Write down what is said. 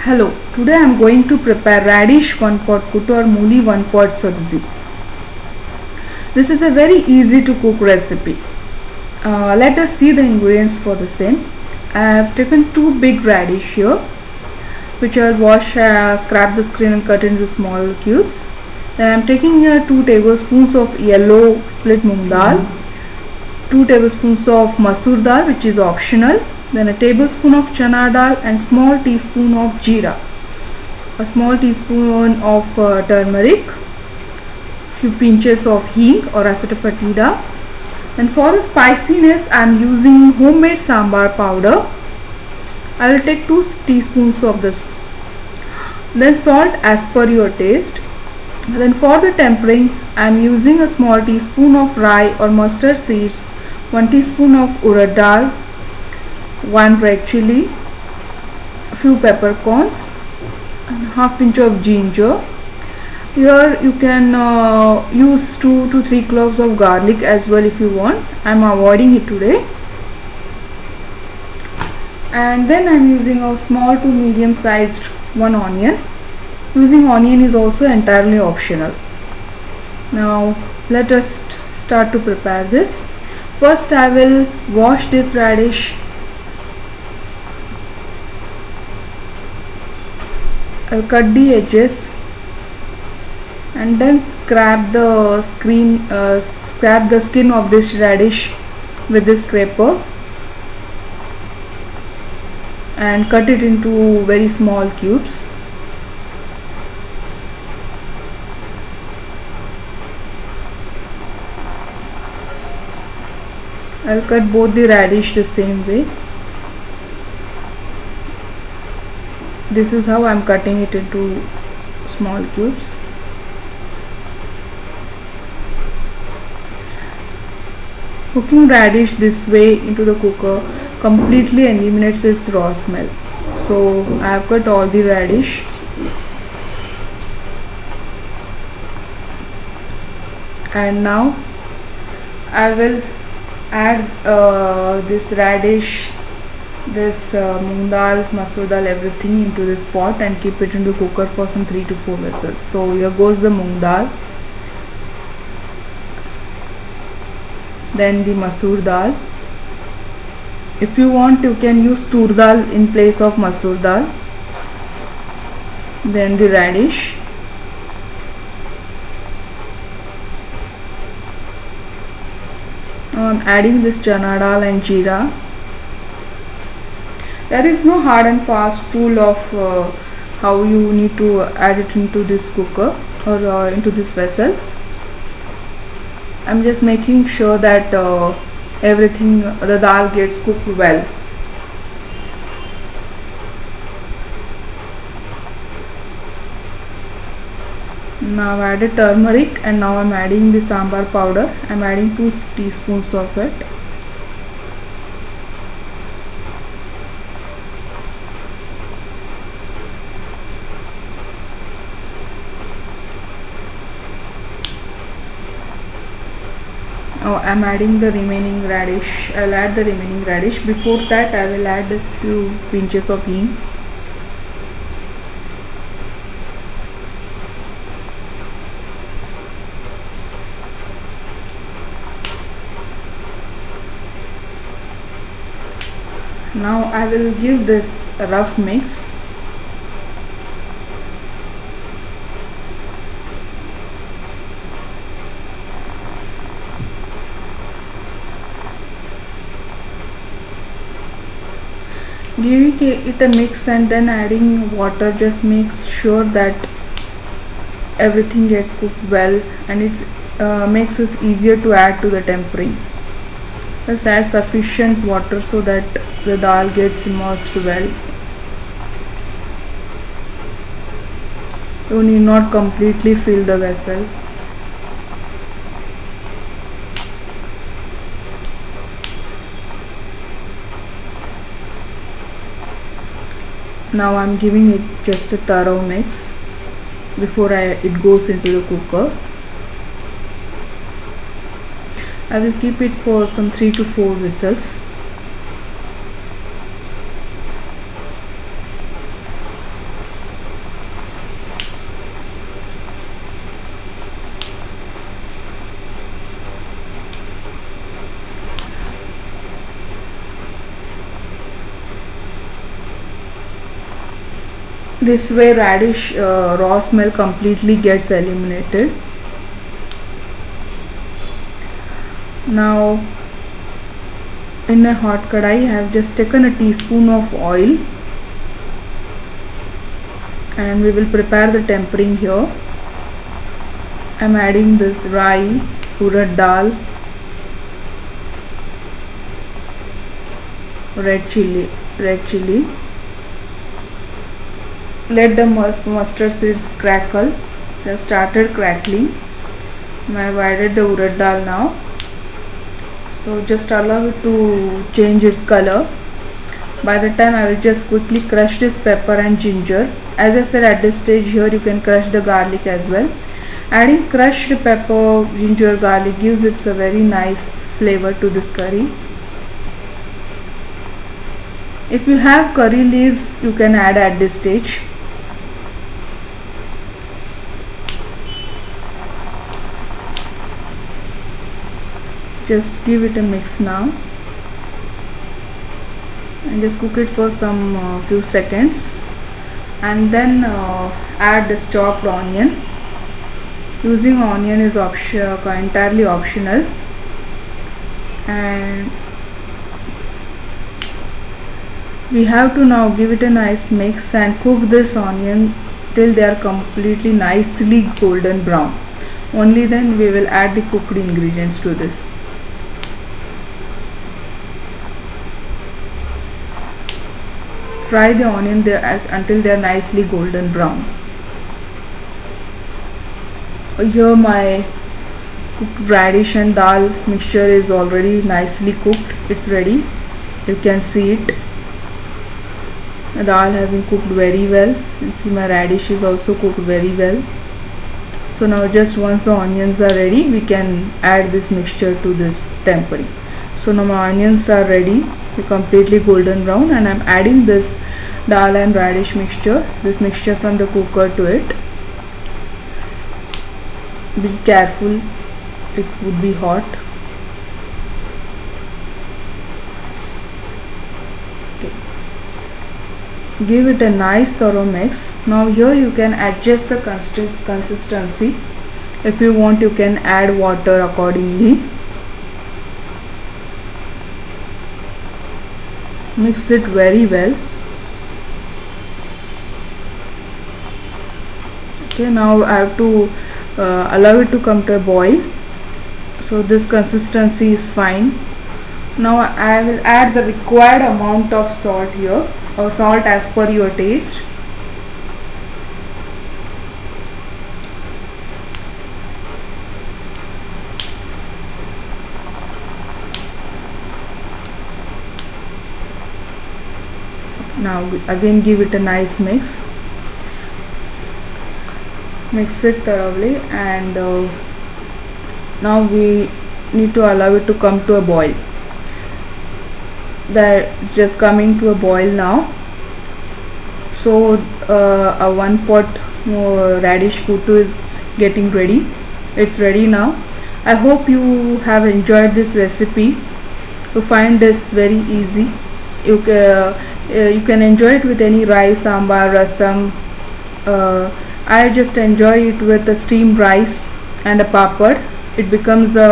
Hello, today I am going to prepare radish 1 pot kootu or mooli 1 pot sabzi. This is a very easy to cook recipe. Let us see the ingredients for the same. I have taken 2 big radish here, which I will wash, scrap the skin and cut into small cubes. Then I am taking 2 tablespoons of yellow split moong dal, 2 tablespoons of masoor dal, which is optional. Then a tablespoon of chana dal and small teaspoon of jeera, a small teaspoon of turmeric, few pinches of hing or asafoetida. And for the spiciness I am using homemade sambar powder. I will take 2 teaspoons of this. Then salt as per your taste. Then for the tempering I am using a small teaspoon of rye or mustard seeds, 1 teaspoon of urad dal, 1 red chili, a few peppercorns, and half inch of ginger. Here you can use 2 to 3 cloves of garlic as well if you want. I am avoiding it today. And then I am using a small to medium sized 1 onion. Using onion is also entirely optional. Now let us start to prepare this. First I will wash this radish. I'll cut the edges and then scrape the skin of this radish with this scraper and cut it into very small cubes. I'll cut both the radish the same way. This is how I am cutting it into small cubes. Cooking radish this way into the cooker completely eliminates its raw smell. So I have cut all the radish. And now I will add this radish, this moong dal, masoor dal, everything into this pot and keep it in the cooker for some 3 to 4 whistles. So here goes the moong dal, then the masoor dal. If you want you can use tur dal in place of masoor dal. Then the radish, now I am adding this chana dal and jeera. There is no hard and fast rule of how you need to add it into this cooker or into this vessel. I am just making sure that everything, the dal gets cooked well. Now I added turmeric and now I am adding the sambar powder. I am adding 2 teaspoons of it. Now I am adding the remaining radish. I will add the remaining radish. Before that I will add this few pinches of hing. Now I will give this a rough mix. Giving it a mix and then adding water just makes sure that everything gets cooked well, and it makes it easier to add to the tempering. Just add sufficient water so that the dal gets immersed well. You need not completely fill the vessel. Now I am giving it just a thorough mix before it goes into the cooker. I will keep it for some 3 to 4 whistles. This way radish raw smell completely gets eliminated. Now in a hot kadai I have just taken a teaspoon of oil and we will prepare the tempering here. I am adding this rai, urad dal, red chili. Let the mustard seeds crackle. They have started crackling. I have added the urad dal now. So just allow it to change its color. By the time I will just quickly crush this pepper and ginger. As I said, at this stage here you can crush the garlic as well. Adding crushed pepper, ginger, garlic gives it a very nice flavor to this curry. If you have curry leaves, you can add at this stage. Just give it a mix now and just cook it for some few seconds, and then add this chopped onion. Using onion is entirely optional, and we have to now give it a nice mix and cook this onion till they are completely nicely golden brown. Only then we will add the cooked ingredients to this. Fry the onion until they are nicely golden brown. Here my cooked radish and dal mixture is already nicely cooked. It's ready. You can see it. The dal have been cooked very well. You see my radish is also cooked very well. So now just once the onions are ready, we can add this mixture to this tempering. So now my onions are ready. They're completely golden brown, and I'm adding this dal and radish mixture, this mixture from the cooker to it. Be careful, it would be hot. Okay. Give it a nice thorough mix. Now here you can adjust the consistency. If you want, you can add water accordingly. Mix it very well. Okay, now I have to allow it to come to a boil. So this consistency is fine. Now I will add the required amount of salt here, or salt as per your taste. Now again give it a nice mix. Mix it thoroughly, and now we need to allow it to come to a boil. That's just coming to a boil now. So a 1 pot radish kootu is getting ready. It's ready now. I hope you have enjoyed this recipe. You find this very easy. You can enjoy it with any rice, sambar, rasam. I just enjoy it with the steamed rice and a pappad. It becomes a